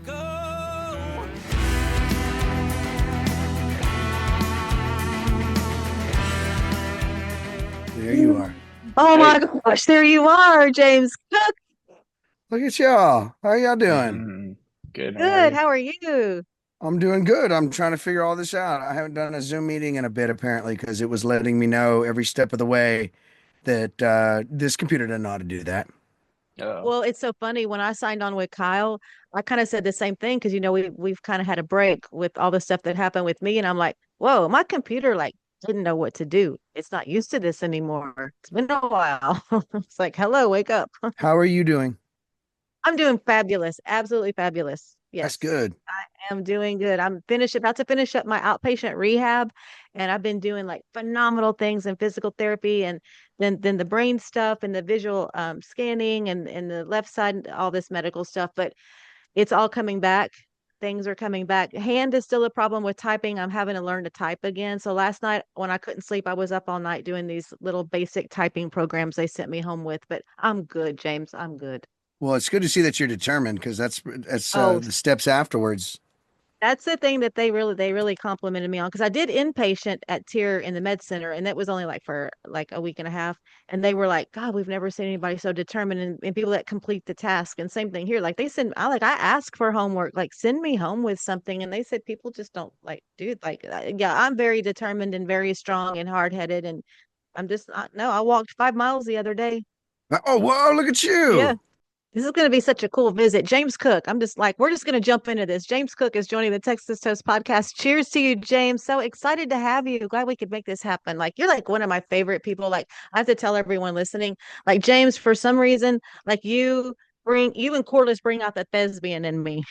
Go. There you are. Oh Hey. my gosh, there you are, James Cook. Look at y'all. How y'all doing? Good. How are Good. you? How are you? I'm doing good. I'm trying to figure all this out. I haven't done a Zoom meeting in a bit, apparently, because it was letting me know every step of the way that this computer doesn't know how to do that. Oh, Well, it's so funny. When I signed on with Kyle, I kind of said the same thing because we've kind of had a break with all the stuff that happened with me, and I'm like, whoa, my computer like didn't know what to do. It's not used to this anymore. It's been a while. It's like, hello, wake up. How are you doing? I'm doing fabulous, absolutely fabulous. That's Yes, good. I am doing good. About to finish up my outpatient rehab, and I've been doing like phenomenal things in physical therapy, and then the brain stuff and the visual scanning and the left side, all this medical stuff. But it's all coming back. Things are coming back. Hand is still a problem with typing. I'm having to learn to type again. So last night when I couldn't sleep, I was up all night doing these little basic typing programs they sent me home with. But I'm good, James. I'm good. Well, it's good to see that you're determined because that's Oh, the steps afterwards. that's the thing that they really complimented me on because I did inpatient at Tier in the med center, and that was only like for like a week and a half. And they were like, God, we've never seen anybody so determined, and people that complete the task. And same thing here. Like they send I ask for homework, like send me home with something. And they said people just don't like do like yeah, I'm very determined and very strong and hard headed. And I'm just no, I walked 5 miles the other day. Oh, whoa, look at Yeah. you. This is going to be such a cool visit. James Cook. I'm just like, we're just going to jump into this. James Cook is joining the Texas Toast podcast. Cheers to you, James. So excited to have you. Glad we could make this happen. Like, you're like one of my favorite people. Like, I have to tell everyone listening, like, James, for some reason, like, you and Corliss bring out the thespian in me.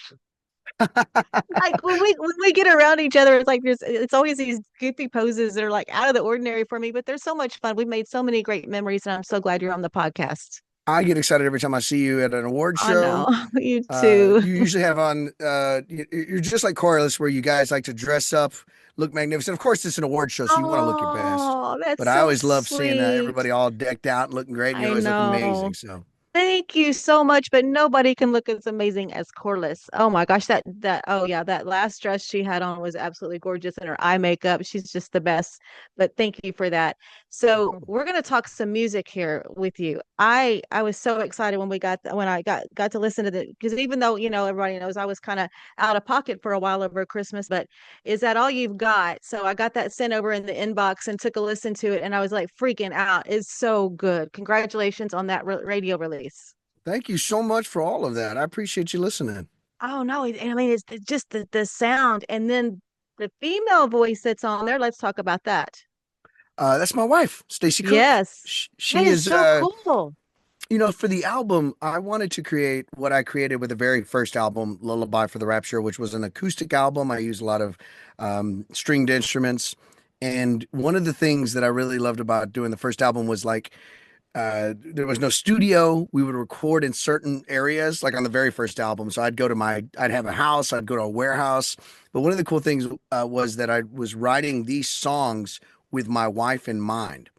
Like when we get around each other, it's like it's always these goofy poses that are like out of the ordinary for me, but they're so much fun. We've made so many great memories, and I'm so glad you're on the podcast. I get excited every time I see you at an award I know. show. You too. You usually have on, you're just like Corliss, where you guys like to dress up, look magnificent. Of course, it's an award show, so you want to look your best. Oh, that's But I so always love seeing sweet. everybody all decked out and looking great, and you I always look know. amazing. So Thank you so much, but nobody can look as amazing as Corliss. Oh my gosh, that oh yeah, that last dress she had on was absolutely gorgeous, and her eye makeup, she's just the best. But thank you for that. no So problem. we're gonna talk some music here with you. I was so excited when when I got to listen to the because even though everybody knows I was kind of out of pocket for a while over Christmas, but is that all you've got? So I got that sent over in the inbox and took a listen to it, and I was like freaking out. It's so good. Congratulations on that radio release. Thank you so much for all of that. I appreciate you listening. Oh no, I mean it's just the sound and then the female voice that's on there. Let's talk about that. That's my wife, Stacy Cook. Yes. She That is is, so cool. for the album, I wanted to create what I created with the very first album, Lullaby for the Rapture, which was an acoustic album. I used a lot of stringed instruments. And one of the things that I really loved about doing the first album was like, there was no studio. We would record in certain areas, like on the very first album. So I'd have a house, I'd go to a warehouse. But one of the cool things was that I was writing these songs with my wife in mind.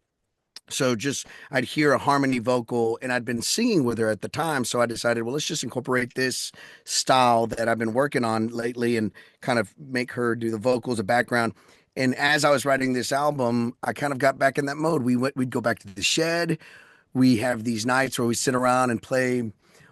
So just I'd hear a harmony vocal and I'd been singing with her at the time. So I decided, well, let's just incorporate this style that I've been working on lately and kind of make her do the vocals, the background. And as I was writing this album, I kind of got back in that mode. We'd go back to the shed. We have these nights where we sit around and play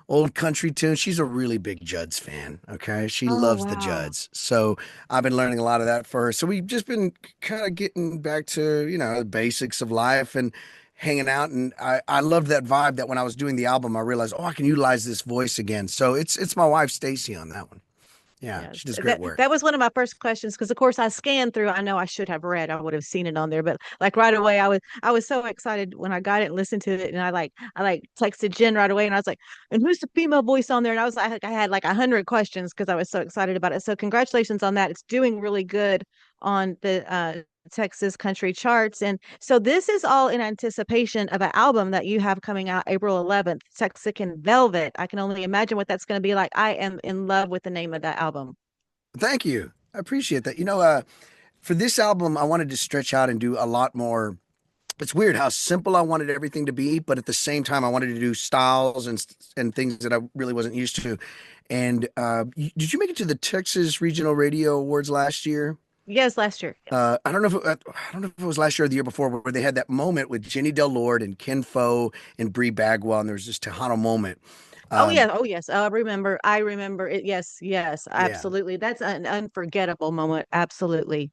old country tunes. She's a really big Judds fan. Okay. She Oh loves the wow. Judds. So I've been learning a lot of that for her. So we've just been kind of getting back to, the basics of life and hanging out. And I loved that vibe that when I was doing the album, I realized, oh, I can utilize this voice again. So it's my wife, Stacy, on that one. Yeah. Yes, She does great that work. that was one of my first questions because, of course, I scanned through. I know I should have read. I would have seen it on there, but like right away, I was so excited when I got it and listened to it, and I texted Jen right away, and I was like, "And who's the female voice on there?" And I had like 100 questions because I was so excited about it. So congratulations on that. It's doing really good on the Texas country charts, and so this is all in anticipation of an album that you have coming out April 11th, Texican Velvet. I can only imagine what that's going to be like. I am in love with the name of that album. Thank you. I appreciate that. For this album, I wanted to stretch out and do a lot more. It's weird how simple I wanted everything to be, but at the same time, I wanted to do styles and things that I really wasn't used to. And did you make it to the Texas Regional Radio Awards last year? Yes, last year. Yes. I don't know if it was last year or the year before, where they had that moment with Jenny Del Lord and Ken Fo and Bree Bagwell, and there was this Tejano moment. Oh Um, yeah. Oh yes. I remember. I remember it. Yes. Yes. yeah, Absolutely. That's an unforgettable moment. Absolutely.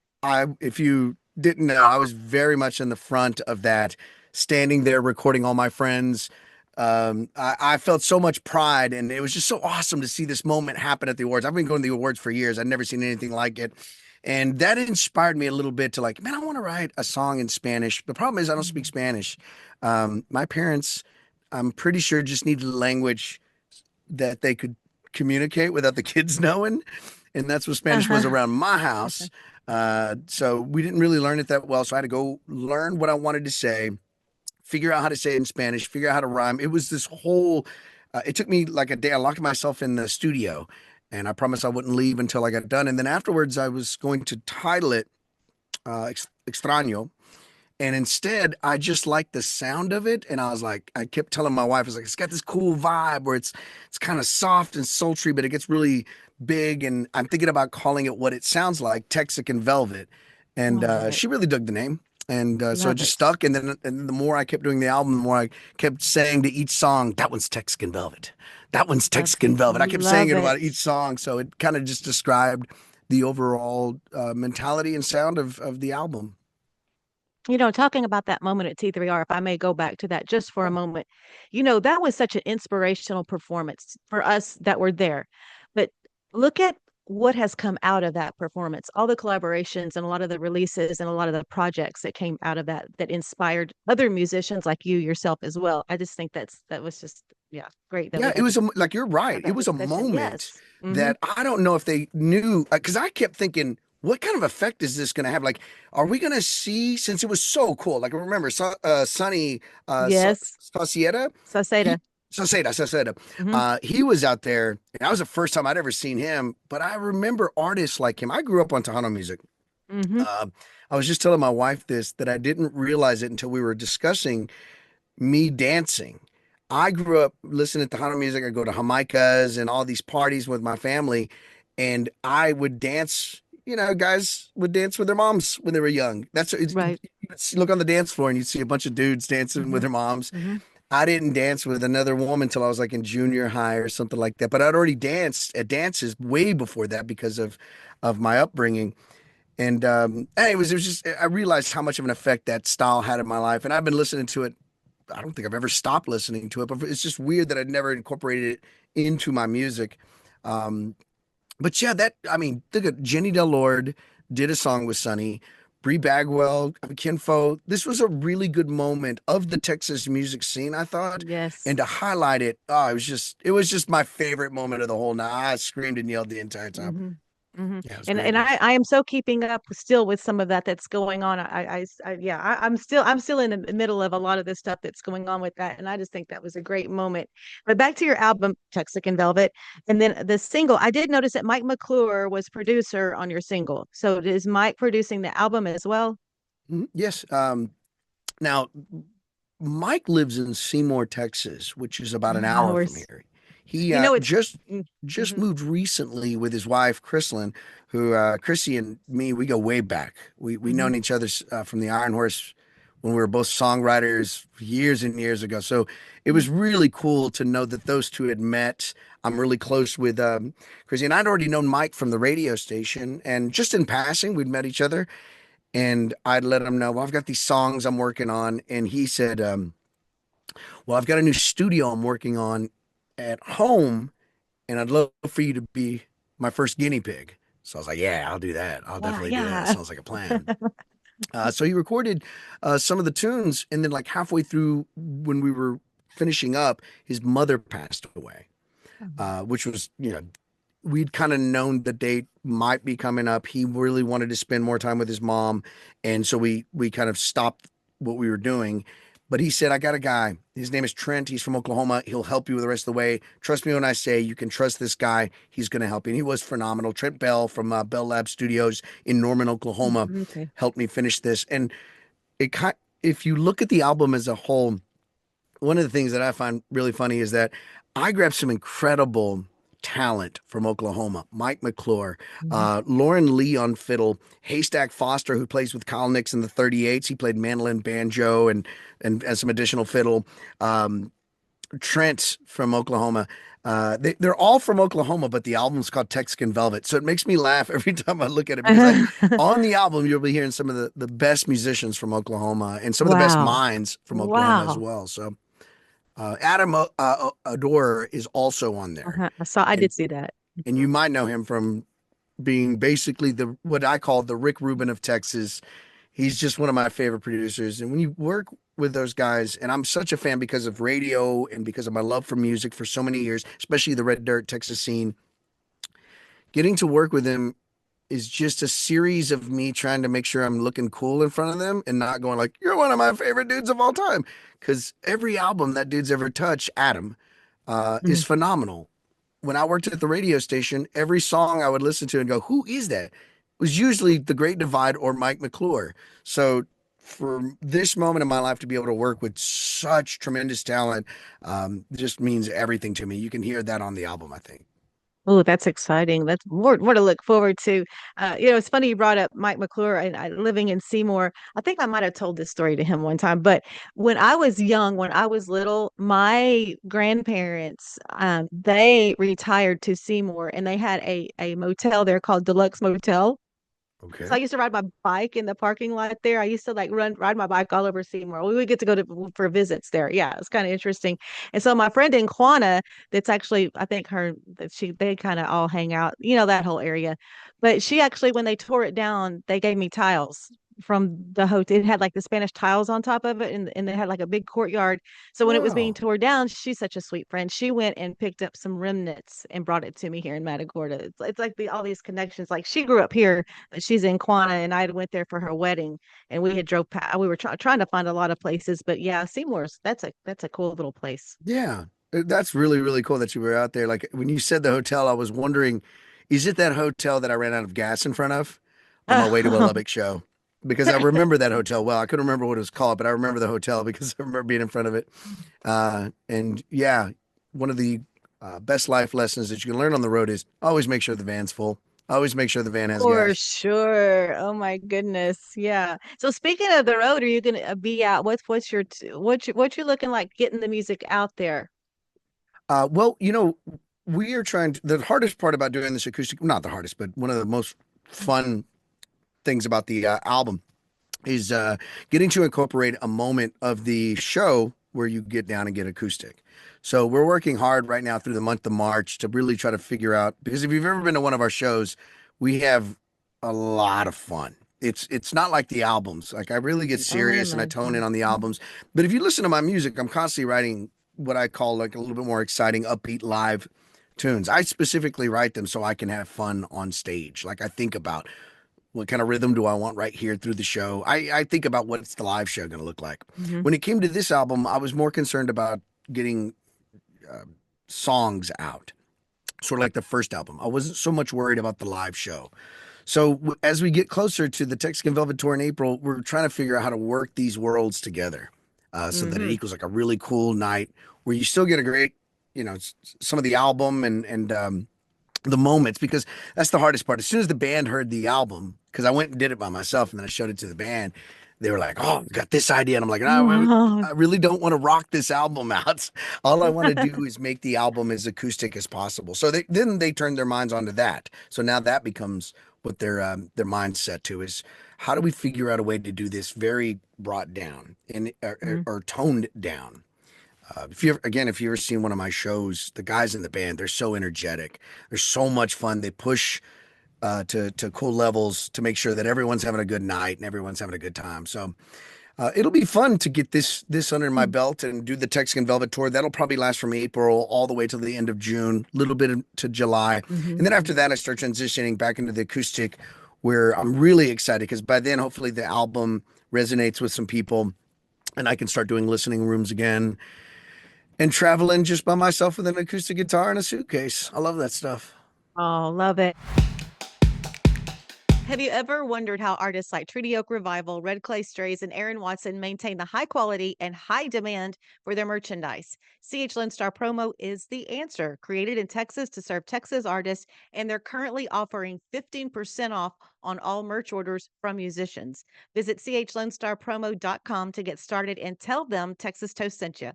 if you didn't know, I was very much in the front of that, standing there recording all my friends. I felt so much pride, and it was just so awesome to see this moment happen at the awards. I've been going to the awards for years. I'd never seen anything like it. And that inspired me a little bit to like, man, I want to write a song in Spanish. The problem is I don't speak Mhm. Spanish. My parents, I'm pretty sure, just needed a language that they could communicate without the kids knowing. And that's what Spanish was Uh-huh. around my house. So we didn't really learn it that well. So I had to go learn what I wanted to say, figure out how to say it in Spanish, figure out how to rhyme. It was this whole, it took me like a day. I locked myself in the studio and I promised I wouldn't leave until I got done. And then afterwards, I was going to title it Extraño, and instead, I just liked the sound of it. And I was like, I kept telling my wife, I was like, it's got this cool vibe where it's kind of soft and sultry, but it gets really big. And I'm thinking about calling it what it sounds like, Texican Velvet. And Love it. she really dug the name. And so it Love just it. stuck. And the more I kept doing the album, the more I kept saying to each song, that one's Texican Velvet. That one's Love Texican it. Velvet. I kept saying Love it about it. each song. So it kind of just described the overall mentality and sound of the album. Talking about that moment at T3R, if I may go back to that just for a Oh, moment, that was such an inspirational performance for us that were there. But look at what has come out of that performance, all the collaborations and a lot of the releases and a lot of the projects that came out of that inspired other musicians like you yourself as well. I just think that was just, yeah, great that we yeah, it got to was like you're have right. It that was a discussion. moment Yes. that I don't know if they knew because I kept thinking, what kind of effect is this going to have? Like, are we going to see since it was so cool? Like, remember, Sonny Yes. Saucieta, he Saseda. Sauceda, Hmm. he was out there, and that was the first time I'd ever seen him. But I remember artists like him. I grew up on Tejano music. Hmm. Uh, I was just telling my wife this that I didn't realize it until we were discussing me dancing. I grew up listening to Tejano music. I go to Jamaicas and all these parties with my family, and I would dance. Guys would dance with their moms when they were young. Right. You would look on the dance floor and you'd see a bunch of dudes dancing with Hmm. their moms. Hmm. I didn't dance with another woman until I was like in junior high or something like that. But I'd already danced at dances way before that because of my upbringing. And it was just I realized how much of an effect that style had in my life, and I've been listening to it. I don't think I've ever stopped listening to it, but it's just weird that I'd never incorporated it into my music. Um, but yeah, I mean, look at Jenny Del Lord did a song with Sonny, Bree Bagwell, Kinfo. This was a really good moment of the Texas music scene, I thought. And Yes. to highlight it, oh, it was just my favorite moment of the whole night. I screamed and yelled the entire time. Hmm. Hmm. Yeah, it was a great And night. I am so keeping up still with some of that that's going on. Yeah, I'm still in the middle of a lot of this stuff that's going on with that, and I just think that was a great moment. But back to your album, Texican Velvet, and then the single. I did notice that Mike McClure was producer on your single. So is Mike producing the album as well? Mhm. Yes. Now, Mike lives in Seymour, Texas, which is about an Of hour from course. here. He It's. just Mm-hmm. moved recently with his wife, Chrislyn, who Chrissy and me, we go way back. We Hmm. known each other from the Iron Horse when we were both songwriters years and years ago. So it was really cool to know that those two had met. I'm really close with Chrissy, and I'd already known Mike from the radio station, and just in passing, we'd met each other, and I'd let him know, well, I've got these songs I'm working on, and he said, well, I've got a new studio I'm working on at home, and I'd love for you to be my first guinea pig. So I was like, yeah, I'll do that. I'll Yeah, definitely do that. yeah. Sounds like a plan. So he recorded some of the tunes, and then like halfway through when we were finishing up, his mother passed away, which was, we'd kind of known the date might be coming up. He really wanted to spend more time with his mom, and so we kind of stopped what we were doing. But he said, "I got a guy. His name is Trent. He's from Oklahoma. He'll help you the rest of the way. Trust me when I say you can trust this guy. He's going to help you." And he was phenomenal. Trent Bell from Bell Lab Studios in Norman, Oklahoma, Okay. helped me finish this. And if you look at the album as a whole, one of the things that I find really funny is that I grabbed some incredible talent from Oklahoma. Mike McClure, Mhm. Lauren Lee on fiddle, Haystack Foster, who plays with Kyle Nix in the 38s. He played mandolin, banjo, and some additional fiddle. Um, Trent from Oklahoma. They're all from Oklahoma, but the album's called Texican Velvet. So it makes me laugh every time I look at it because on the album, you'll be hearing some of the best musicians from Oklahoma and some of the best Wow. minds from Oklahoma as Wow. well. So Adam Adore is also on there. I And did see that. and you might know him from being basically the what I call the Rick Rubin of Texas. He's just one of my favorite producers. And when you work with those guys, and I'm such a fan because of radio and because of my love for music for so many years, especially the Red Dirt Texas scene, getting to work with him is just a series of me trying to make sure I'm looking cool in front of them and not going like, you're one of my favorite dudes of all time. Because every album that dude's ever touched, Adam, is Mhm. phenomenal. When I worked at the radio station, every song I would listen to and go, who is that? Was usually The Great Divide or Mike McClure. So for this moment in my life to be able to work with such tremendous talent just means everything to me. You can hear that on the album, I think. Oh, that's exciting. That's more to look forward to. It's funny you brought up Mike McClure and living in Seymour. I think I might have told this story to him one time, but when I was young, when I was little, my grandparents, they retired to Seymour and they had a motel there called Deluxe Motel. So I Okay. used to ride my bike in the parking lot there. I used to like ride my bike all over Seymour. We would get to go to for visits there. Yeah, it's kind of interesting. And so my friend in Quanah, that's actually I think her that she they kind of all hang out, that whole area. But she actually when they tore it down, they gave me tiles from the hotel. It had like the Spanish tiles on top of it, and they had like a big courtyard. So when it was being Wow. torn down, she's such a sweet friend. She went and picked up some remnants and brought it to me here in Matagorda. It's like all these connections. Like she grew up here, but she's in Quanah, and I went there for her wedding, and we had drove past. We were trying to find a lot of places, but yeah, Seymour's that's a cool little place. Yeah. That's really, really cool that you were out there. Like when you said the hotel, I was wondering, is it that hotel that I ran out of gas in front of on my way to a Lubbock show? Because I remember that hotel well. I couldn't remember what it was called, but I remember the hotel because I remember being in front of it. And yeah, one of the best life lessons that you can learn on the road is always make sure the van's full. Always make sure the van has For gas. sure. Oh my goodness. Yeah. So speaking of the road, are you gonna be out? What you looking like getting the music out there? Well, we are trying to, the hardest part about doing this acoustic, not the hardest, but one of the most fun things about the album is getting to incorporate a moment of the show where you get down and get acoustic. So we're working hard right now through the month of March to really try to figure out because if you've ever been to one of our shows, we have a lot of fun. It's not like the albums. Like I really get I serious and I tone in imagine. on the albums. But if you listen to my music, I'm constantly writing what I call like a little bit more exciting, upbeat live tunes. I specifically write them so I can have fun on stage. Like I think about what kind of rhythm do I want right here through the show? I think about what's the live show going to look like. Hmm. When it came to this album, I was more concerned about getting uh, songs out, sort of like the first album. I wasn't so much worried about the live show. So as we get closer to the Texican Velvet tour in April, we're trying to figure out how to work these worlds together so that it Hmm. equals like a really cool night where you still get a great, some of the album and the moments because that's the hardest part. As soon as the band heard the album, because I went and did it by myself and then I showed it to the band, they were like, "Oh, I got this idea," and I'm like, "No, Wow. I really don't want to rock this album out. All I want to do is make the album as acoustic as possible." So then they turned their minds onto that. So now that becomes what their mindset to is how do we figure out a way to do this very brought down and or toned down if you ever seen one of my shows, the guys in the band, they're so energetic. They're so much fun. They push to cool levels to make sure that everyone's having a good night and everyone's having a good time. So it'll be fun to get this under my belt and do the Texican Velvet tour. That'll probably last from April all the way till the end of June, a little bit to July, Hmm. and then after that, I start transitioning back into the acoustic, where I'm really excited because by then, hopefully, the album resonates with some people, and I can start doing listening rooms again and traveling just by myself with an acoustic guitar and a suitcase. I love that stuff. Oh, love it. Have you ever wondered how artists like Treaty Oak Revival, Red Clay Strays, and Aaron Watson maintain the high quality and high demand for their merchandise? CH Lone Star Promo is the answer. Created in Texas to serve Texas artists, and they're currently offering 15% off on all merch orders from musicians. Visit chlonestarpromo.com to get started and tell them Texas Toast sent you.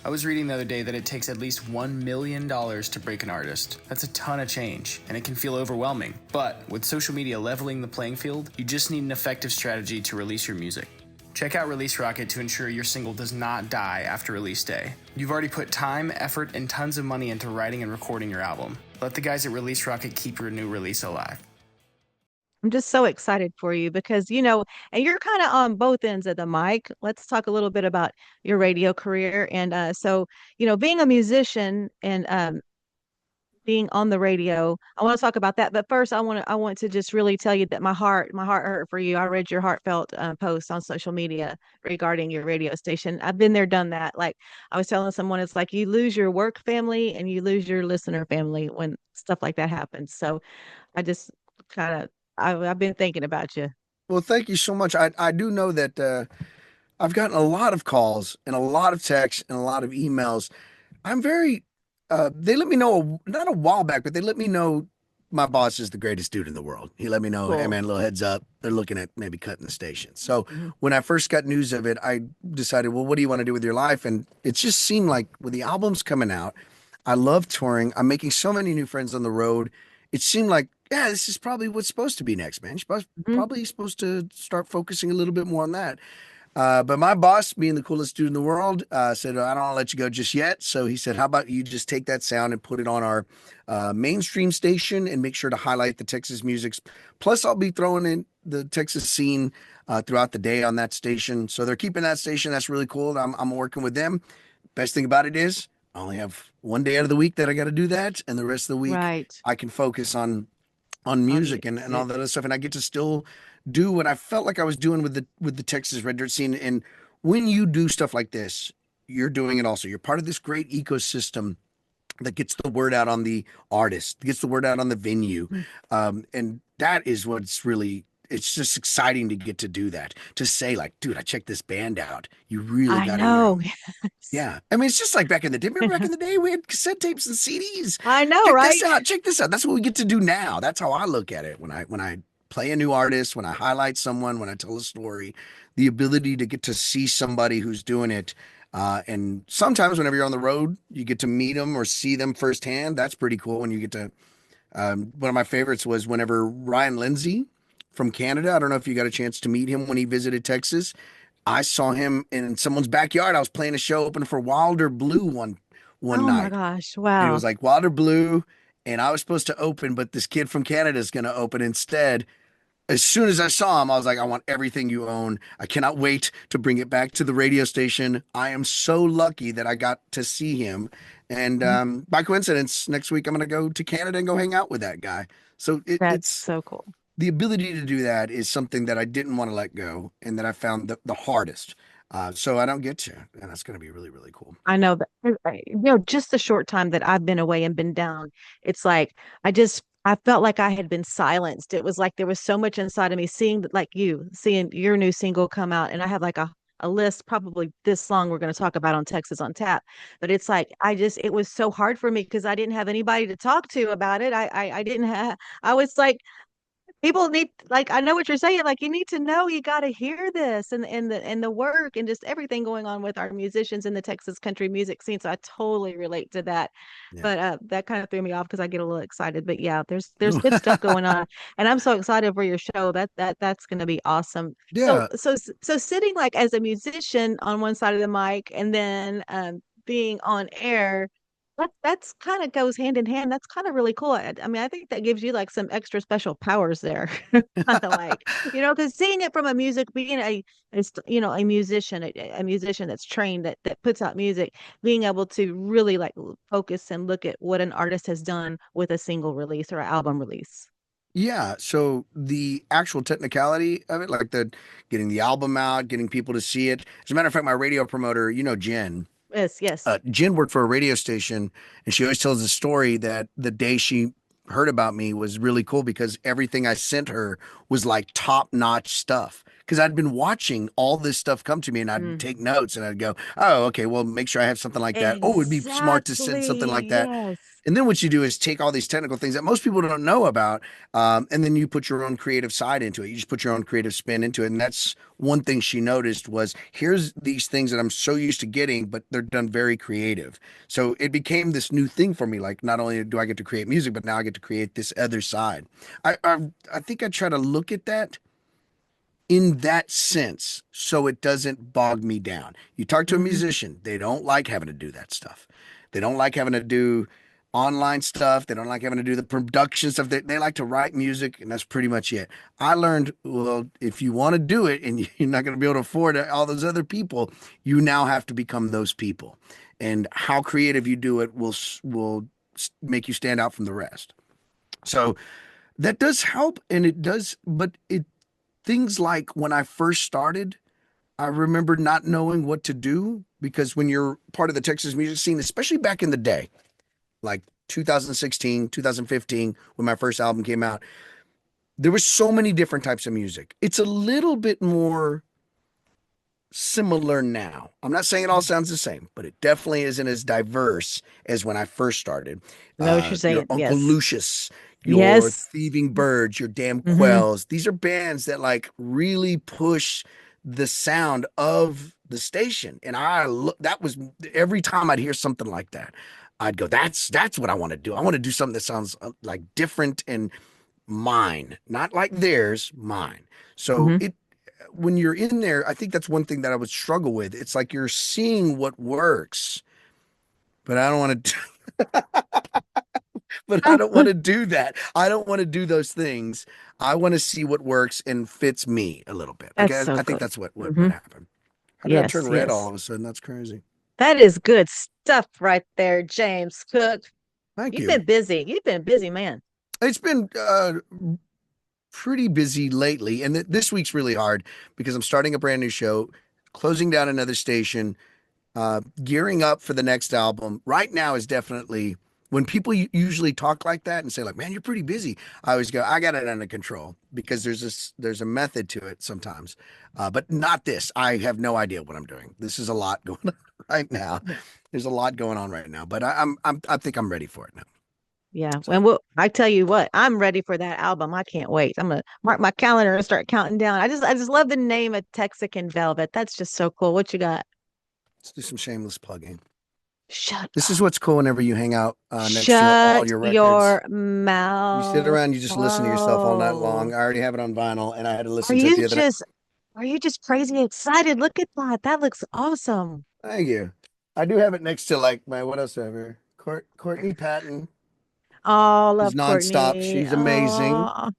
I was reading the other day that it takes at least $1 million to break an artist. That's a ton of change, and it can feel overwhelming. But with social media leveling the playing field, you just need an effective strategy to release your music. Check out Release Rocket to ensure your single does not die after release day. You've already put time, effort, and tons of money into writing and recording your album. Let the guys at Release Rocket keep your new release alive. I'm just so excited for you because, and you're kind of on both ends of the mic. Let's talk a little bit about your radio career. And being a musician and being on the radio, I want to talk about that. But first, I want to just really tell you that my heart hurt for you. I read your heartfelt post on social media regarding your radio station. I've been there, done that. Like I was telling someone, it's like you lose your work family and you lose your listener family when stuff like that happens. So I just kind of I've been thinking about you. Well, thank you so much. I do know that I've gotten a lot of calls and a lot of texts and a lot of emails. I'm very, they let me know, not a while back, but they let me know my boss is the greatest dude in the world. He let me know, hey Cool. man, little heads up. They're looking at maybe cutting the station. So Mhm. when I first got news of it, I decided, well, what do you want to do with your life? And it just seemed like with the albums coming out, I love touring. I'm making so many new friends on the road. It seemed like, yeah, this is probably what's supposed to be next, man. You're Mhm. probably supposed to start focusing a little bit more on that. But my boss, being the coolest dude in the world, said, I don't want to let you go just yet. So he said, how about you just take that sound and put it on our mainstream station and make sure to highlight the Texas music. Plus, I'll be throwing in the Texas scene throughout the day on that station. So they're keeping that station. That's really cool. I'm working with them. Best thing about it is I only have one day out of the week that I got to do that. And the rest of the week, Right. I can focus on On music and all music. that other stuff, and I get to still do what I felt like I was doing with the Texas Red Dirt scene. And when you do stuff like this, you're doing it also. You're part of this great ecosystem that gets the word out on the artist, gets the word out on the venue, Mhm. and that is what's really. It's just exciting to get to do that. To say like, dude, I checked this band out. You really I got to hear know. them. Yeah. I mean, it's just like back in the day. Remember back in the day, we had cassette tapes and CDs. I know, Check this right? out. Check this out. That's what we get to do now. That's how I look at it when I play a new artist, when I highlight someone, when I tell a story, the ability to get to see somebody who's doing it. And sometimes whenever you're on the road, you get to meet them or see them firsthand. That's pretty cool when you get to one of my favorites was whenever Ryan Lindsay from Canada. I don't know if you got a chance to meet him when he visited Texas. I saw him in someone's backyard. I was playing a show open for Wilder Blue one Oh my night, gosh. and it Wow. was like Wilder Blue, and I was supposed to open, but this kid from Canada is going to open instead. As soon as I saw him, I was like, I want everything you own. I cannot wait to bring it back to the radio station. I am so lucky that I got to see him. And Mhm. by coincidence, next week I'm going to go to Canada and go hang out with that guy. So That's it's so cool. the ability to do that is something that I didn't want to let go and that I found the hardest. So I don't get to, and that's going to be really, really cool. I know that, just the short time that I've been away and been down, it's like I felt like I had been silenced. It was like there was so much inside of me seeing that, like you, seeing your new single come out. And I have like a list probably this long we're going to talk about on Texas on Tap. But it's like it was so hard for me because I didn't have anybody to talk to about it. I didn't have I was like people need, like, I know what you're saying, like you need to know, you got to hear this and the work and just everything going on with our musicians in the Texas country music scene. So I totally relate to that. Yeah. But that kind of threw me off because I get a little excited. But yeah, there's good stuff going on, and I'm so excited for your show. That's going to be awesome. So Yeah. so sitting like as a musician on one side of the mic and then being on air, that's kind of goes hand in hand. That's kind of really cool. I mean, I think that gives you like some extra special powers there. Kind of like, because seeing it from a music, being a musician, a musician that's trained that puts out music, being able to really like focus and look at what an artist has done with a single release or an album release. Yeah, so the actual technicality of it, like the getting the album out, getting people to see it. As a matter of fact, my radio promoter, Jen, Yes, yes. Jen worked for a radio station, and she always tells the story that the day heard about me was really cool because everything I sent her was like top-notch stuff. Because I'd been watching all this stuff come to me and I'd Mm. take notes and I'd go, oh, okay, well, make sure I have something like that. Oh, it'd be smart to send something Exactly. like that. Yes. And then what you do is take all these technical things that most people don't know about, and then you put your own creative side into it. You just put your own creative spin into it. And that's one thing she noticed was here's these things that I'm so used to getting, but they're done very creative. So it became this new thing for me. Like not only do I get to create music, but now I get to create this other side. I think I try to look at that in that sense so it doesn't bog me down. You talk to a Hmm. musician, they don't like having to do that stuff. They don't like having to do online stuff. They don't like having to do the production stuff. They like to write music, and that's pretty much it. I learned, well, if you want to do it and you're not going to be able to afford it, all those other people, you now have to become those people. And how creative you do it will make you stand out from the rest. So that does help, and it does, but it things like when I first started, I remember not knowing what to do because when you're part of the Texas music scene, especially back in the day, like 2016, 2015, when my first album came out, there were so many different types of music. It's a little bit more similar now. I'm not saying it all sounds the same, but it definitely isn't as diverse as when I first started. I know what you're Your saying. Uncle Yes. Lucius, your Yes. Thieving Birds, your Damn Hmm. Quells. These are bands that like really push the sound of the station. And I look that was every time I'd hear something like that, I'd go, that's what I want to do. I want to do something that sounds like different and mine, not like theirs, mine. So Hmm. it when you're in there, I think that's one thing that I would struggle with. It's like you're seeing what works, but I don't want to but I don't want to do that. I don't want to do those things. I want to see what works and fits me a little bit. Like That's so I think good. that's what Hmm. happened. How did I turn Yes. red all Yes. of a sudden? That's crazy. That is good stuff right there, James Cook. Thank You've you. been busy. You've been a busy man. It's been pretty busy lately, and this week's really hard because I'm starting a brand new show, closing down another station, gearing up for the next album. Right now is definitely when people usually talk like that and say like, "Man, you're pretty busy." I always go, "I got it under control," because there's a method to it sometimes, but not this. I have no idea what I'm doing. This is a lot going on right now. Yeah. There's a lot going on right now, but I think I'm ready for it now. Yeah. So And I tell you what, I'm ready for that album. I can't wait. I'm gonna mark my calendar and start counting down. I just love the name of Texican Velvet. That's just so cool. What you got? let's do some shameless plugging. Shut This is up. what's cool whenever you hang out next to all Shut your records. your You sit mouth. around, you just listen to yourself all night long. Oh. I already have it on vinyl, and I had to Are listen to it you the other night. just are you just crazy excited? Look at that. That looks awesome. Thank you. I do have it next to like my what else do I have here? Courtney Patton Oh, is love nonstop. Courtney. She's amazing, Oh.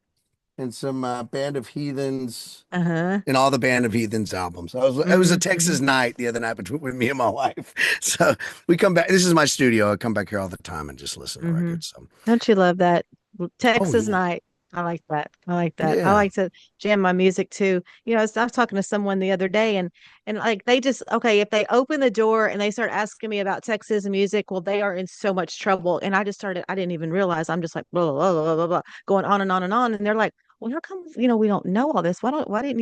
and some Band of Heathens Uh-huh. and all the Band of Heathens albums. It was a Hmm. Texas night the other night between with me and my wife. So we come back. This is my studio. I come back here all the time and just listen to Hmm. records. So Don't you love that? oh Texas yeah, night. I like that. I like that. I yeah, like to jam my music too. I was talking to someone the other day and like they just okay, if they open the door and they start asking me about Texas music, well, they are in so much trouble. And I didn't even realize I'm just like blah blah blah blah blah, blah going on and on and on. And they're like, well, how come, we don't know all this? Why didn't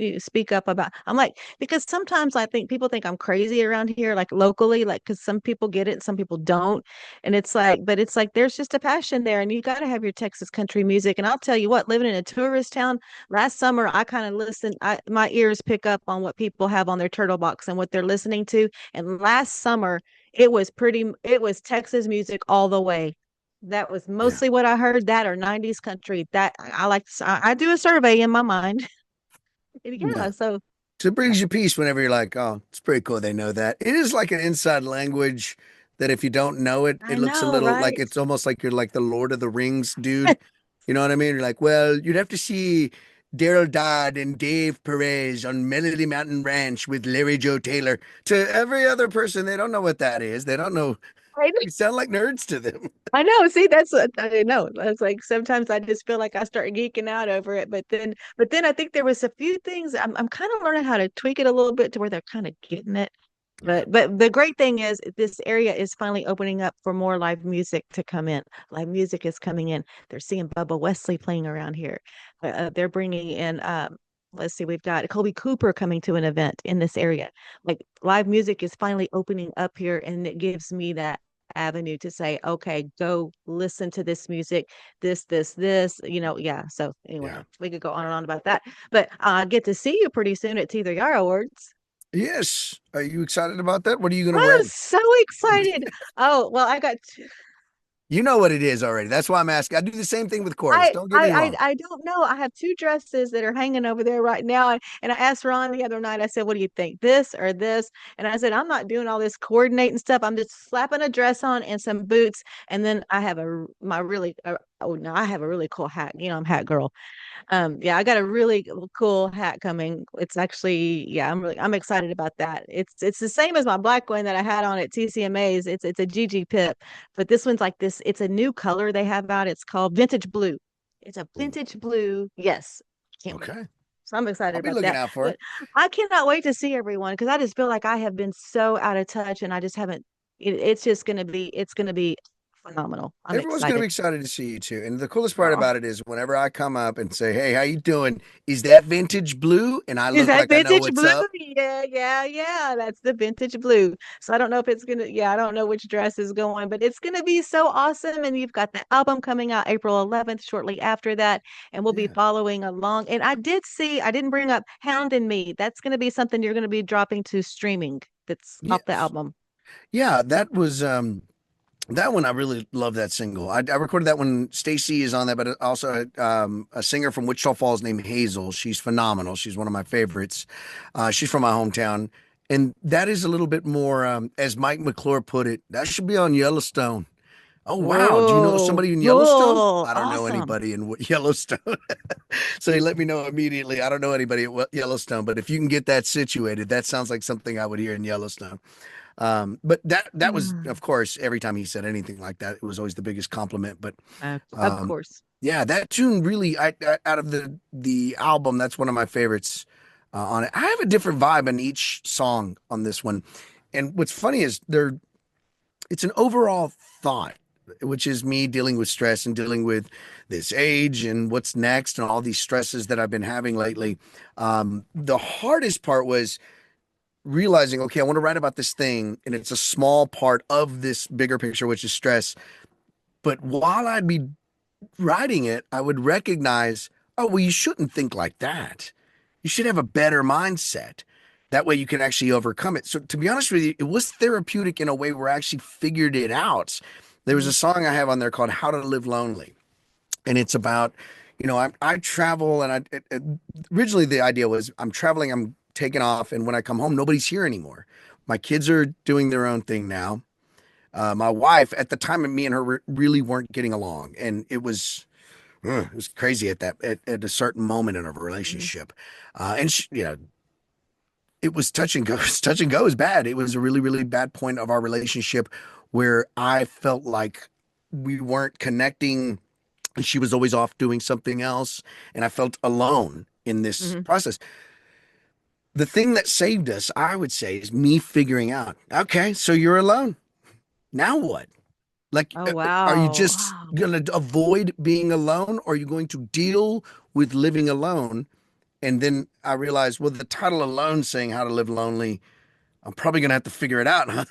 you speak up about I'm like, because sometimes I think people think I'm crazy around here, like locally, like because some people get it and some people don't. And it's like, but it's like there's just a passion there, and you got to have your Texas country music. And I'll tell you what, living in a tourist town, last summer I kind of listened. My ears pick up on what people have on their turtle box and what they're listening to. And last summer it was Texas music all the way. That was yeah, mostly what I heard. That or '90s country. That I like. I do a survey in my mind. yeah. Yeah. So So it yeah, brings you peace whenever you're like, oh, it's pretty cool. They know that. It is like an inside language that if you don't know it, I it looks a know, little like right? it's almost like you're like the Lord of the Rings dude. You know what I mean? You're like, well, you'd have to see Daryl Dodd and Dave Perez on Melody Mountain Ranch with Larry Joe Taylor. To every other person, they don't know what that is. They don't know. I You sound like nerds to them. I know. See, that's what I know. It's like sometimes I just feel like I start geeking out over it, but then I think there was a few things I'm kind of learning how to tweak it a little bit to where they're kind of getting it. Yeah. But the great thing is this area is finally opening up for more live music to come in. Live music is coming in. They're seeing Bubba Wesley playing around here. They're bringing in let's see, we've got Kobe Cooper coming to an event in this area. Like live music is finally opening up here, and it gives me that avenue to say, okay, go listen to this music, this, yeah. So anyway, Yeah. we could go on and on about that. But I get to see you pretty soon at T3R Awards. Yes. Are you excited about that? What are you going to I'm wear? so excited. Oh, well, You know what it is already. That's why I'm asking. I do the same thing with chorus. Don't get me wrong. I don't know. I have two dresses that are hanging over there right now. And I asked Ron the other night, I said, what do you think? This or this? And I said, I'm not doing all this coordinating stuff. I'm just slapping a dress on and some boots. And then I have my really, oh no, I have a really cool hat. I'm a hat girl. Yeah, I got a really cool hat coming. It's actually, yeah, I'm excited about that. It's the same as my black one that I had on at TCMA's. It's a GG Pip, but this one's like this. It's a new color they have out. It's called vintage blue. It's a Ooh, vintage blue. Yes, can't wait. okay. So I'm excited I'll be about looking that. out for But it. I cannot wait to see everyone because I just feel like I have been so out of touch and I just haven't. It's gonna be phenomenal. I'm Everyone's going to be excited. excited to see you too. And the coolest part Oh. about it is whenever I come up and say, "Hey, how you doing? Is that vintage blue?" and I Is look that like I know vintage what's blue? up. Yeah, yeah, yeah. That's the vintage blue. So I don't know if it's gonna, yeah, I don't know which dress is going, but it's gonna be so awesome. And you've got the album coming out April 11th, shortly after that, and we'll be Yeah. following along. And I didn't bring up Hound and Me. That's gonna be something you're gonna be dropping to streaming that's off the Yes. album. Yeah, that was that one. I really love that single. I recorded that one. Stacy is on that, but also a singer from Wichita Falls named Hazel. She's phenomenal. She's one of my favorites. She's from my hometown, and that is a little bit more, as Mike McClure put it. That should be on Yellowstone. Oh wow! Do you know Oh, somebody in Yellowstone? cool. I don't know Awesome. anybody in Yellowstone. So he let me know immediately. I don't know anybody at Yellowstone, but if you can get that situated, that sounds like something I would hear in Yellowstone. But that was, Mm. of course, every time he said anything like that, it was always the biggest compliment. But Of um, course. yeah, that tune really, out of the album, that's one of my favorites on it. I have a different vibe in each song on this one, and what's funny is it's an overall thought, which is me dealing with stress and dealing with this age and what's next and all these stresses that I've been having lately. The hardest part was realizing, okay, I want to write about this thing, and it's a small part of this bigger picture, which is stress. But while I'd be writing it, I would recognize, oh, well, you shouldn't think like that. You should have a better mindset. That way you can actually overcome it. So to be honest with you, it was therapeutic in a way where I actually figured it out. There was Mhm. a song I have on there called How to Live Lonely. And it's about, I travel and originally the idea was I'm traveling, I'm taking off. And when I come home, nobody's here anymore. My kids are doing their own thing now. My wife at the time, me and her really weren't getting along. And it was crazy at a certain moment in our Mhm. relationship. And she, it was touch and go. Touch and go is bad. It was a really, really bad point of our relationship where I felt like we weren't connecting and she was always off doing something else. And I felt alone in this Mhm. process. The thing that saved us, I would say, is me figuring out, okay, so you're alone. Now what? Like, Oh are you wow. just going to avoid being alone? Or are you going to deal with living alone? And then I realized, well, the title alone saying how to live lonely, I'm probably going to have to figure it out, huh?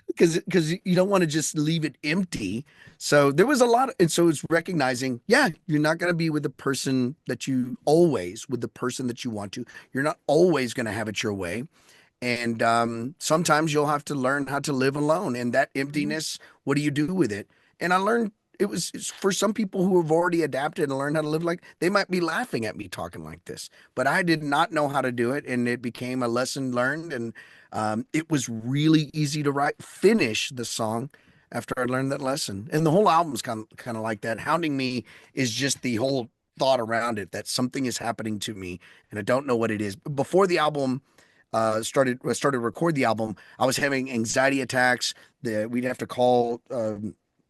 Because you don't want to just leave it empty. So there was a lot and so it's recognizing, yeah, you're not going to be with the person that you always with the person that you want to. You're not always going to have it your way. And sometimes you'll have to learn how to live alone. And that Mhm. emptiness, what do you do with it? And I learned it's for some people who have already adapted and learned how to live like they might be laughing at me talking like this, but I did not know how to do it. And it became a lesson learned. And it was really easy to finish the song after I learned that lesson. And the whole album's kind of like that. Hounding Me is just the whole thought around it that something is happening to me and I don't know what it is. Before the album started to record the album, I was having anxiety attacks. We'd have to call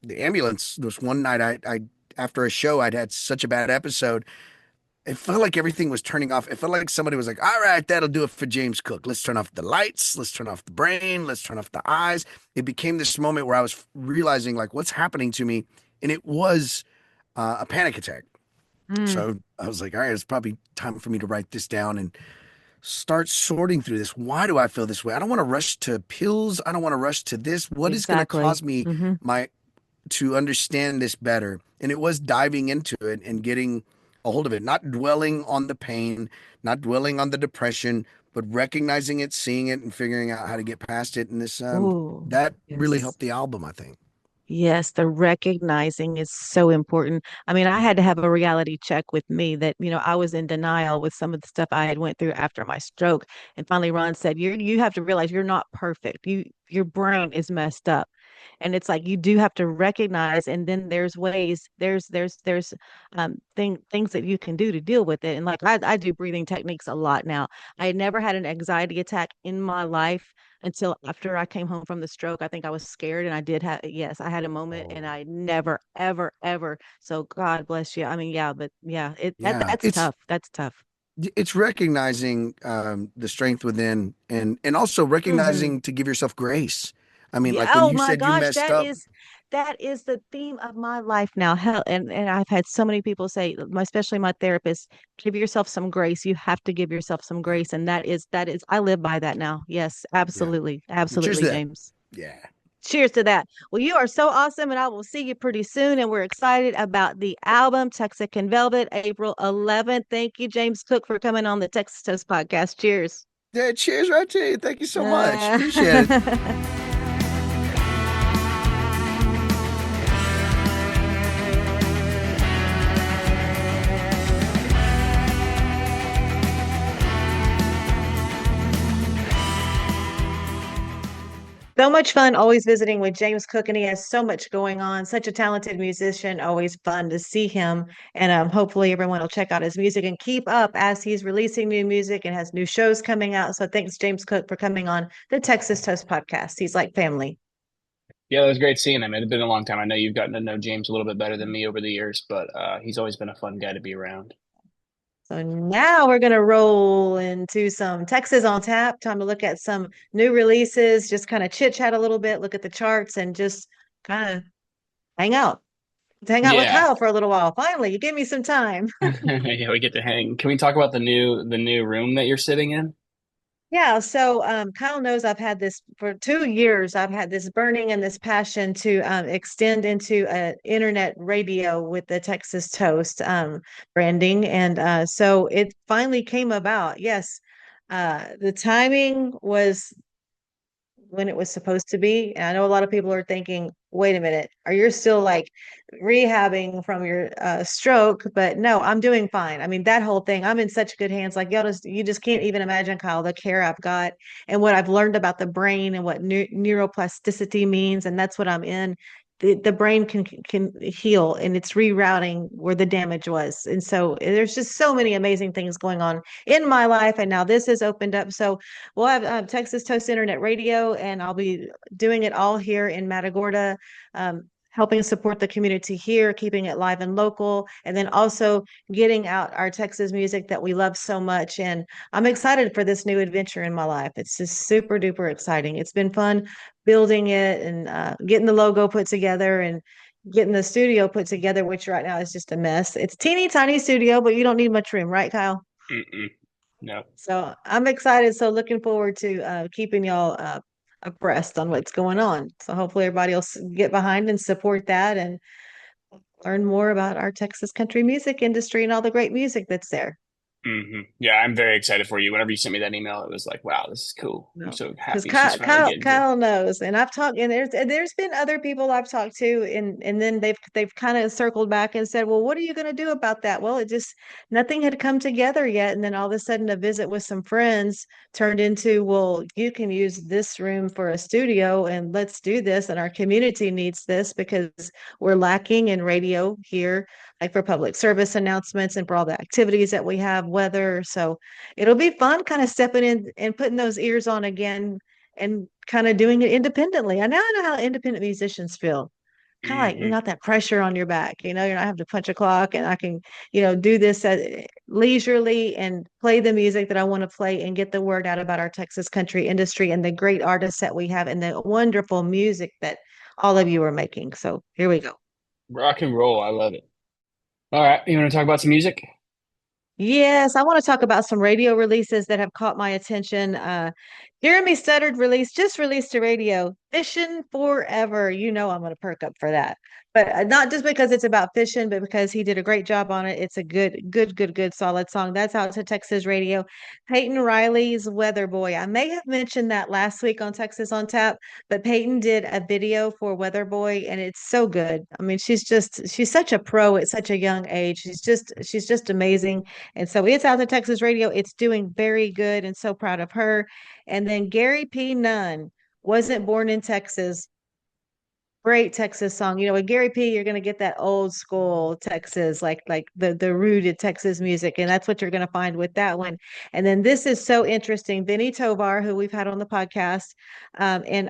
the ambulance. There was one night I after a show I'd had such a bad episode. it felt like everything was turning off. It felt like somebody was like, all right, that'll do it for James Cook. Let's turn off the lights. Let's turn off the brain. Let's turn off the eyes. It became this moment where I was realizing like what's happening to me. And it was a panic attack. Mm, So I was like, all right, it's probably time for me to write this down and start sorting through this. Why do I feel this way? I don't want to rush to pills. I don't want to rush to this. What is going to exactly. cause me Hmm. my to understand this better? And it was diving into it and getting a hold of it, not dwelling on the pain, not dwelling on the depression, but recognizing it, seeing it, and figuring out how to get past it. And this Oh, that really yes. helped the album, I think. Yes, the recognizing is so important. I mean, I had to have a reality check with me that, I was in denial with some of the stuff I had went through after my stroke. And finally Ron said, you have to realize you're not perfect. Your brain is messed up. And it's like you do have to recognize, and then there's ways, there's things that you can do to deal with it. And like I do breathing techniques a lot now. I had never had an anxiety attack in my life until after I came home from the stroke. I think I was scared, and I did have, yes, I had a moment, and Oh, I never, ever, ever. So God bless you. I mean, yeah, but yeah, yeah. that's tough. That's tough. It's recognizing the strength within and also Hmm. recognizing to give yourself grace. I mean, Yeah. like when Oh you my said you gosh, messed up. that is the theme of my life now. Hell, and I've had so many people say, especially my therapist, give yourself some grace. You have to give yourself some Yeah, grace, and that is I live by that now. Yes, yeah. absolutely, Cheers absolutely, to that. James. Yeah. Cheers to that. Well, you are so awesome, and I will see you pretty soon. And we're excited about the album Texican Velvet, April 11th. Thank you, James Cook, for coming on the Texas Toast podcast. Cheers. Yeah, cheers right to you. Thank you so much. Appreciate it. Uh, So much fun always visiting with James Cook, and he has so much going on. Such a talented musician. Always fun to see him. And hopefully, everyone will check out his music and keep up as he's releasing new music and has new shows coming out. So, thanks, James Cook, for coming on the Texas Toast podcast. He's like family. Yeah, it was great seeing him. It had been a long time. I know you've gotten to know James a little bit better than me over the years, but he's always been a fun guy to be around. So now we're going to roll into some Texas on tap. Time to look at some new releases, just kind of chit chat a little bit, look at the charts, and just kind of hang out. Hang out with Yeah. Kyle for a little while. Finally, you give me some time. Yeah, we get to hang. Can we talk about the new room that you're sitting in? Yeah, so Kyle knows I've had this for 2 years. I've had this burning and this passion to extend into internet radio with the Texas Toast branding, and so it finally came about. Yes, the timing was when it was supposed to be. And I know a lot of people are thinking, wait a minute, are you still like rehabbing from your stroke? But no, I'm doing fine. I mean, that whole thing, I'm in such good hands. Like you just can't even imagine, Kyle, the care I've got and what I've learned about the brain and what neuroplasticity means. And that's what I'm in. The brain can heal, and it's rerouting where the damage was. And so there's just so many amazing things going on in my life. And now this has opened up. So we'll have Texas Toast Internet Radio, and I'll be doing it all here in Matagorda, helping support the community here, keeping it live and local, and then also getting out our Texas music that we love so much. And I'm excited for this new adventure in my life. It's just super duper exciting. It's been fun building it and getting the logo put together and getting the studio put together, which right now is just a mess. It's teeny tiny studio, but you don't need much room, right, Kyle? Mm-mm. No. So I'm excited. So looking forward to keeping y'all abreast on what's going on. So hopefully everybody will get behind and support that and learn more about our Texas country music industry and all the great music that's there. Yeah, I'm very excited for you. Whenever you sent me that email, it was like, wow, this is cool. I'm No, so because happy she's Kyle, finally Kyle, getting to. Kyle knows, and I've talked, and there's been other people I've talked to, and then they've kind of circled back and said, well, what are you going to do about that? Well, it just nothing had come together yet, and then all of a sudden, a visit with some friends turned into, well, you can use this room for a studio, and let's do this, and our community needs this because we're lacking in radio here, like for public service announcements and for all the activities that we have, weather, so it'll be fun kind of stepping in and putting those ears on again and kind of doing it independently. I now know how independent musicians feel. kind of like Hmm. not that pressure on your back. You're not having to punch a clock, and I can, do this leisurely and play the music that I want to play and get the word out about our Texas country industry and the great artists that we have and the wonderful music that all of you are making. So here we go. Rock and roll. I love it. All right. You want to talk about some music? Yes, I want to talk about some radio releases that have caught my attention. Jeremy Studdard just released a radio, Fishing Forever. I'm going to perk up for that. But not just because it's about fishing, but because he did a great job on it. It's a good, good, good, good, solid song. That's out to Texas Radio. Peyton Riley's Weather Boy. I may have mentioned that last week on Texas on Tap, but Peyton did a video for Weather Boy, and it's so good. I mean, she's such a pro at such a young age. She's just amazing. And so it's out to Texas Radio. It's doing very good and so proud of her. And then Gary P. Nunn wasn't born in Texas. Great Texas song. With Gary P, you're going to get that old school Texas, like the rooted Texas music, and that's what you're going to find with that one. And then this is so interesting. Vinny Tovar, who we've had on the podcast, and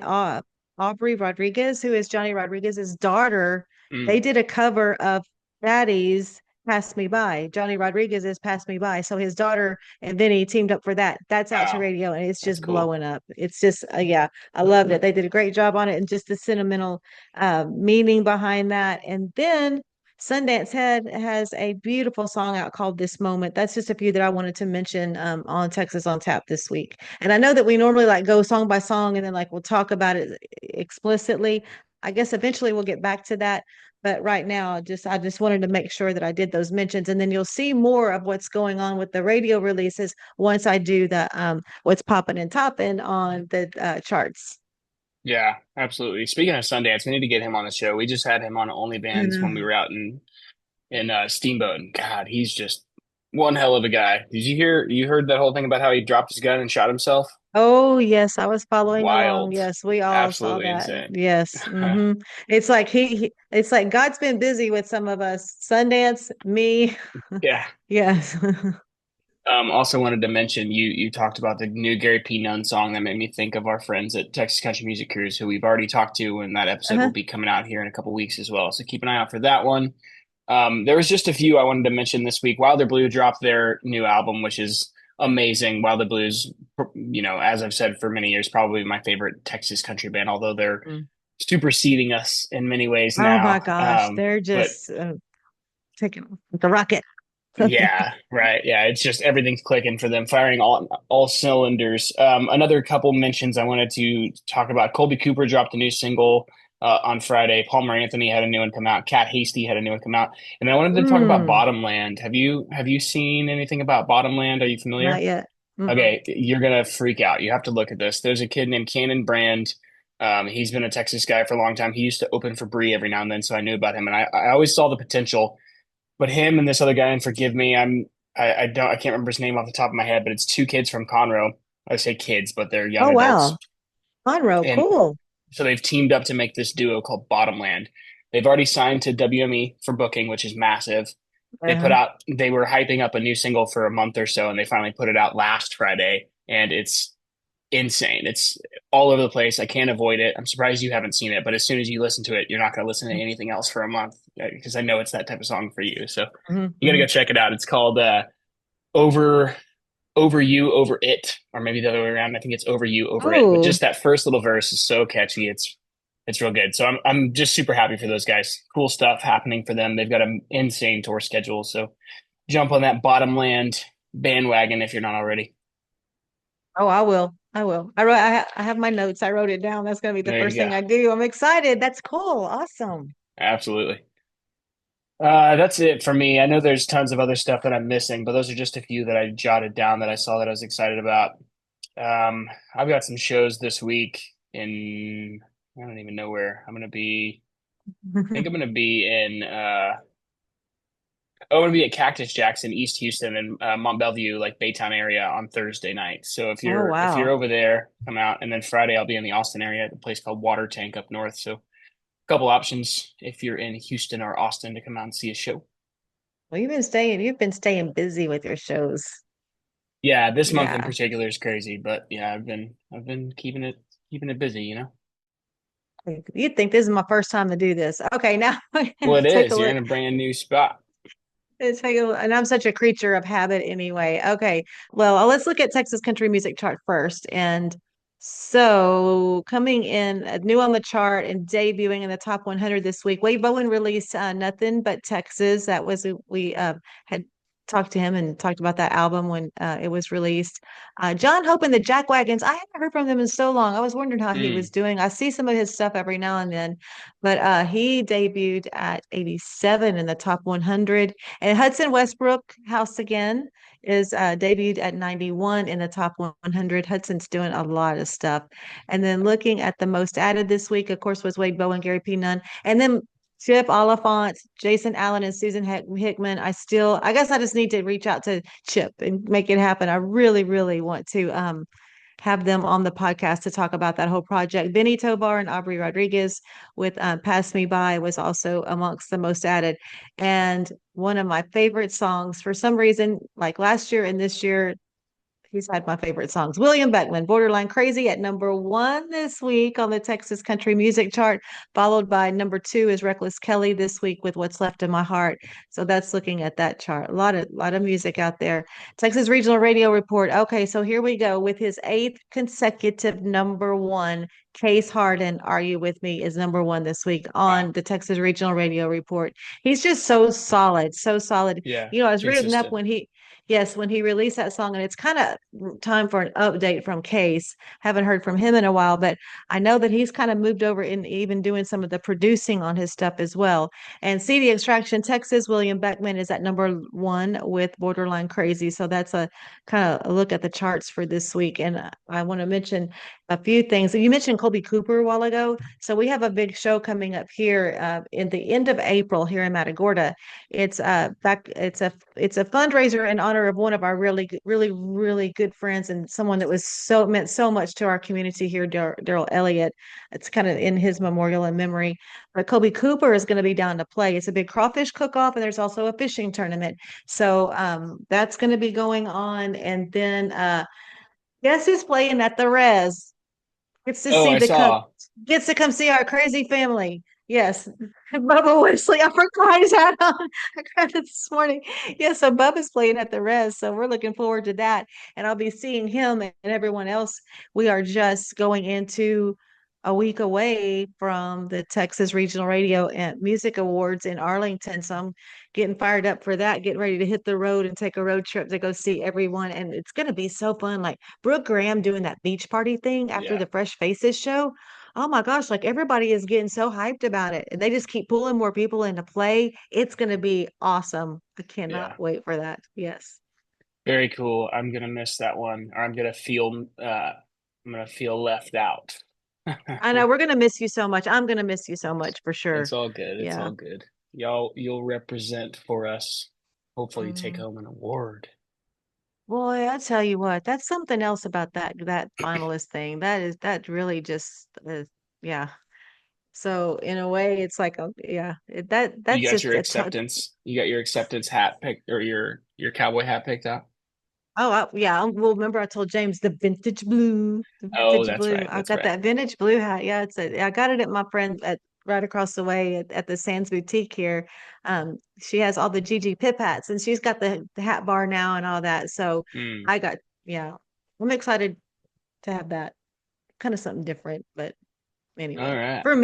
Aubrey Rodriguez, who is Johnny Rodriguez's daughter. Mm. They did a cover of Daddy's "Pass Me By." Johnny Rodriguez is "Pass Me By," so his daughter and Vinny teamed up for that. That's out to Wow. radio, and it's That's just cool. blowing up. It's just, yeah, I loved it. They did a great job on it, and just the sentimental meaning behind that. And then Sundance Head has a beautiful song out called "This Moment." That's just a few that I wanted to mention on Texas on Tap this week. And I know that we normally like go song by song and then like we'll talk about it explicitly. I guess eventually we'll get back to that. But right now, I just wanted to make sure that I did those mentions, and then you'll see more of what's going on with the radio releases once I do the what's popping and topping on the charts. Yeah, absolutely. Speaking of Sundance, we need to get him on the show. We just had him on I OnlyFans when we know. were out in Steamboat, and God, he's just one hell of a guy. Did you hear? You heard that whole thing about how he dropped his gun and shot himself? Oh, yes, I was following along. Wild, Yes, we all saw absolutely that. insane. Yes. It's like it's like God's been busy with some of us. Sundance, me. Yeah. Yes. Also wanted to mention you talked about the new Gary P. Nunn song that made me think of our friends at Texas Country Music Cruise, who we've already talked to, and that episode will Uh-huh. be coming out here in a couple weeks as well. So keep an eye out for that one. There was just a few I wanted to mention this week. Wilder Blue dropped their new album, which is amazing. Wilder Blues, as I've said for many years, probably my favorite Texas country band, although they're Mm. superseding us in many ways Oh my now. gosh, they're But just taking the rocket. yeah, right. Yeah, it's just everything's clicking for them, firing all cylinders. Another couple mentions I wanted to talk about. Colby Cooper dropped a new single on Friday. Palmer Anthony had a new one come out. Cat Hasty had a new one come out. And I wanted to talk about Mm, Bottomland. Have you seen anything about Bottomland? Are you not familiar? yet. Mm-mm. Okay, you're gonna freak out. You have to look at this. There's a kid named Cannon Brand. He's been a Texas guy for a long time. He used to open for Bree every now and then, so I knew about him, and I always saw the potential. But him and this other guy, and forgive me, I can't remember his name off the top of my head, but it's two kids from Conroe. I say kids, but they're young Oh adults. wow. Monroe, And cool. so they've teamed up to make this duo called Bottomland. They've already signed to WME for booking, which is massive. Uh-huh. They were hyping up a new single for a month or so, and they finally put it out last Friday, and it's insane. It's all over the place. I can't avoid it. I'm surprised you haven't seen it, but as soon as you listen to it, you're not going to listen to anything else for a month because I know it's that type of song for you. So you got to Hmm. go check it out. It's called Over Over You Over It, or maybe the other way around. I think it's Over You Over It. But Oh, just that first little verse is so catchy. It's real good. So I'm just super happy for those guys. Cool stuff happening for them. They've got an insane tour schedule. So jump on that Bottomland bandwagon if you're not already. oh, I will. I will. I have my notes. I wrote it down. That's gonna be the There you first go. thing I do. I'm excited. That's cool. Awesome. Absolutely. That's it for me. I know there's tons of other stuff that I'm missing, but those are just a few that I jotted down that I saw that I was excited about. I've got some shows this week in, I don't even know where I'm going to be. I think I'm going to be I'm going to be at Cactus Jacks in East Houston and Mont Belvieu, like Baytown area on Thursday night. So Oh if you're wow. over there, come out. And then Friday I'll be in the Austin area at a place called Water Tank up north. So a couple options if you're in Houston or Austin to come out and see a show. Well, you've been staying busy with your shows. Yeah, this month in Yeah. particular is crazy, but yeah, I've been keeping it busy. You'd think this is my first time to do this. Okay, now Well, it take a is. You're look. in a brand new spot. And I'm such a creature of habit anyway. Okay. Well, let's look at Texas country music chart first. And so coming in new on the chart and debuting in the top 100 this week, Wade Bowen released Nothing But Texas. That was, we had talked to him and talked about that album when it was released. John Hope and the Jack Wagons. I haven't heard from them in so long. I was wondering how he was Mm. doing. I see some of his stuff every now and then, but he debuted at 87 in the top 100. And Hudson Westbrook, House Again, is debuted at 91 in the top 100. Hudson's doing a lot of stuff. And then looking at the most added this week, of course, was Wade Bowen, Gary P. Nunn. And then Chip Oliphant, Jason Allen, and Susan Hickman. I guess I just need to reach out to Chip and make it happen. I really, really want to have them on the podcast to talk about that whole project. Benny Tovar and Aubrey Rodriguez with Pass Me By was also amongst the most added. And one of my favorite songs, for some reason, like last year and this year, he's had my favorite songs. William Beckman, Borderline Crazy at number 1 this week on the Texas Country Music Chart, followed by number 2 is Reckless Kelly this week with What's Left in My Heart. So that's looking at that chart. A lot of music out there. Texas Regional Radio Report. Okay, so here we go with his 8th consecutive number 1. Case Harden, Are You With Me, is number 1 this week on Wow. the Texas Regional Radio Report. He's just so solid, so solid. Yeah. I was reading up Consistent. when he released that song, and it's kind of time for an update from Case. Haven't heard from him in a while, but I know that he's kind of moved over and even doing some of the producing on his stuff as well. And CD Extraction Texas, William Beckman is at number 1 with Borderline Crazy. So that's a kind of a look at the charts for this week. And I want to mention a few things. You mentioned Colby Cooper a while ago. So we have a big show coming up here in the end of April here in Matagorda. It's it's a fundraiser in honor of one of our really really really good friends and someone that meant so much to our community here, Daryl Elliott. It's kind of in his memorial and memory. But Colby Cooper is going to be down to play. It's a big crawfish cook-off, and there's also a fishing tournament. So that's going to be going on. And then guess who's playing at the Res? Gets to Oh, see I the co- saw. gets to come see our crazy family. Yes, Bubba Wesley. I forgot his hat on. I grabbed it this morning. Yeah, so Bubba's playing at the Res, so we're looking forward to that. And I'll be seeing him and everyone else. We are just going into a week away from the Texas Regional Radio and Music Awards in Arlington. So I'm getting fired up for that, getting ready to hit the road and take a road trip to go see everyone. And it's going to be so fun. Like Brooke Graham doing that beach party thing after Yeah. the Fresh Faces show. Oh my gosh, like everybody is getting so hyped about it. And they just keep pulling more people into play. It's going to be awesome. I cannot Yeah. wait for that. Yes. Very cool. I'm gonna miss that one, or I'm gonna feel left out. I know we're going to miss you so much. I'm going to miss you so much for sure. It's all good. It's Yeah. all good. You'll represent for us. Hopefully take Mm. home an award. Boy, I tell you what, that's something else about that finalist thing. That really just yeah. So in a way, it's like yeah, You that's got just your a ton. acceptance. You got your acceptance hat picked or your cowboy hat picked out. Oh, yeah. Well, remember I told James the Oh, vintage that's blue. right. I've That's got right. that vintage blue hat. Yeah, I got it at my friend at right across the way at the Sands Boutique here. She has all the Gigi Pip hats, and she's got the hat bar now and all that. So Mm. I got yeah. I'm excited to have that. Kind of something different, but All anyway, right. for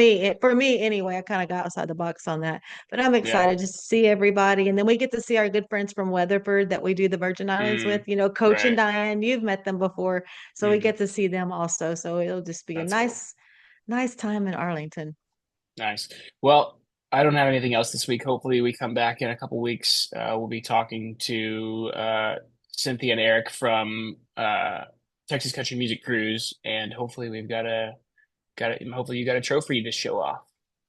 me anyway, I kind of got outside the box on that. But I'm Yeah. excited just to see everybody, and then we get to see our good friends from Weatherford that we do the Virgin Islands with. Mm. Coach and Right. Diane, you've met them before, so we Hmm. get to see them also. So it'll just be a That's cool. nice time in Arlington. Nice. Well, I don't have anything else this week. Hopefully, we come back in a couple weeks. We'll be talking to Cynthia and Eric from Texas Country Music Cruise, and hopefully, hopefully, you got a trophy to show off.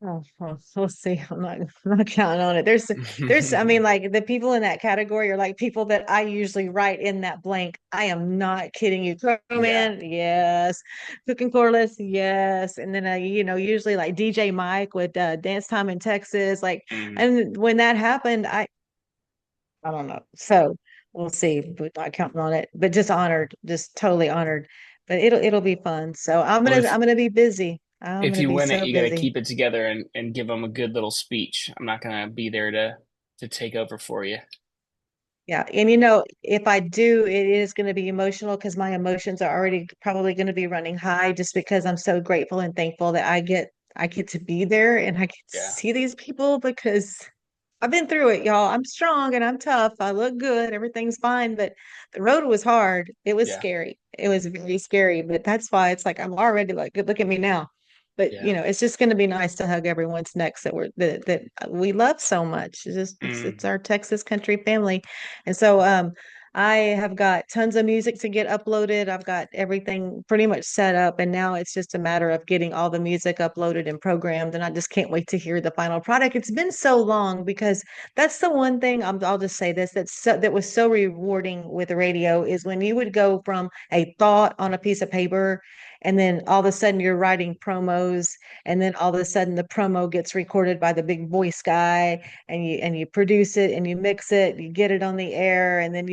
Oh, well, we'll see. I'm not counting on it. I mean, like the people in that category are like people that I usually write in that blank. I am not kidding you. Crow Yeah. Man, yes. Cook and Corliss, yes. And then, usually like DJ Mike with Dance Time in Texas. Like, Mm. and when that happened, I don't know. So we'll see, but not counting on it. But just honored, just totally honored. But it'll be fun. So I'm Well, gonna I'm gonna be busy. I'm If gonna you be win it, so you got to busy. keep it together and give them a good little speech. I'm not gonna be there to take over for you. Yeah. And you know, if I do, it is going to be emotional because my emotions are already probably going to be running high just because I'm so grateful and thankful that I get to be there and I get to Yeah, see these people because I've been through it, y'all. I'm strong and I'm tough. I look good. Everything's fine, but the road was hard. It was yeah, scary. It was very scary, but that's why it's like I'm already like, look at me now. But yeah. it's just going to be nice to hug everyone's necks that we love so much. It's Mm, our Texas country family, and so I have got tons of music to get uploaded. I've got everything pretty much set up, and now it's just a matter of getting all the music uploaded and programmed. And I just can't wait to hear the final product. It's been so long because that's the one thing I'll just say this that was so rewarding with the radio is when you would go from a thought on a piece of paper and then all of a sudden you're writing promos and then all of a sudden the promo gets recorded by the big voice guy and you produce it and you mix it, you get it on the air and then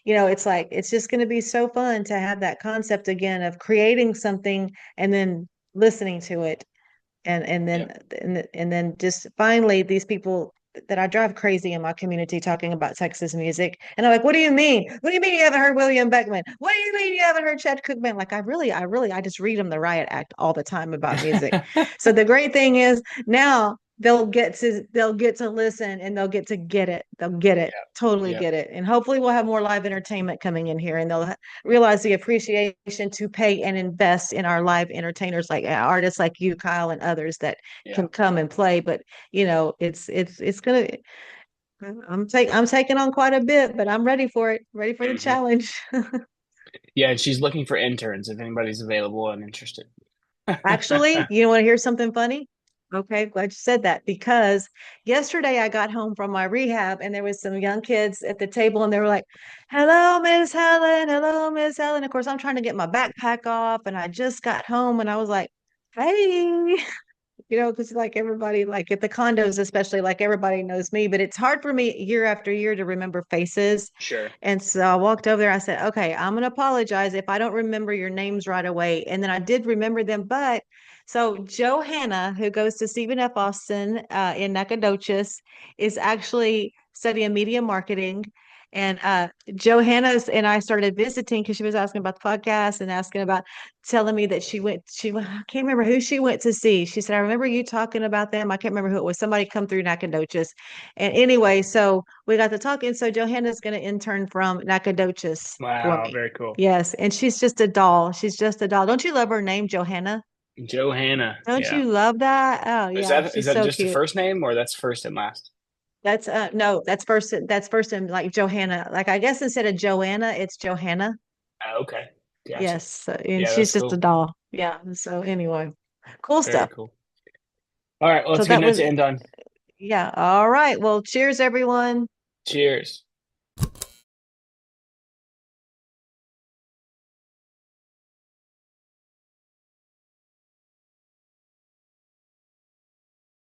it's like it's just going to be so fun to have that concept again of creating something and then listening to it and yeah. then and then just finally these people that I drive crazy in my community talking about Texas music. And I'm like, what do you mean? What do you mean you haven't heard William Beckman? What do you mean you haven't heard Chad Cookman? Like I just read them the riot act all the time about music. So the great thing is now they'll get to listen and they'll get to get it. They'll get it, totally Yep. get it. And hopefully we'll have more live entertainment coming in here and they'll realize the appreciation to pay and invest in our live entertainers like artists like you, Kyle, and others that Yeah. can come and play. But it's gonna. I'm taking on quite a bit, but I'm ready for it. Ready for the Hmm. challenge. Yeah, and she's looking for interns if anybody's available and interested. Actually, you want to hear something funny? Okay, glad you said that because yesterday I got home from my rehab and there was some young kids at the table and they were like, "Hello, Miss Helen. Hello, Miss Helen." Of course, I'm trying to get my backpack off and I just got home and I was like, "Hey." Because like everybody, like at the condos, especially, like everybody knows me, but it's hard for me year after year to remember faces. Sure. And so I walked over there. I said, okay, I'm going to apologize if I don't remember your names right away. And then I did remember them. But so Johanna, who goes to Stephen F. Austin in Nacogdoches, is actually studying media marketing. And Johanna and I started visiting because she was asking about the podcast and asking about telling me that I can't remember who she went to see. She said, I remember you talking about them. I can't remember who it was. Somebody come through Nacogdoches. And anyway, so we got to talking. So Johanna's going to intern from Nacogdoches for Wow, me. very cool. Yes. And she's just a doll. She's just a doll. Don't you love her name, Johanna? Johanna. Don't Yeah. you love that? Oh Is yeah. that is She's that so just a cute. first name or that's first and last? That's no, that's first in like Johanna. Like I guess instead of Joanna, it's Johanna. Okay. Gotcha. Yes. And Yeah, she's that's just a cool. doll. Yeah. So anyway, cool Very stuff. cool. All right. Well, So it's a good that note was to end on. Yeah. All right. Well, cheers, everyone. Cheers.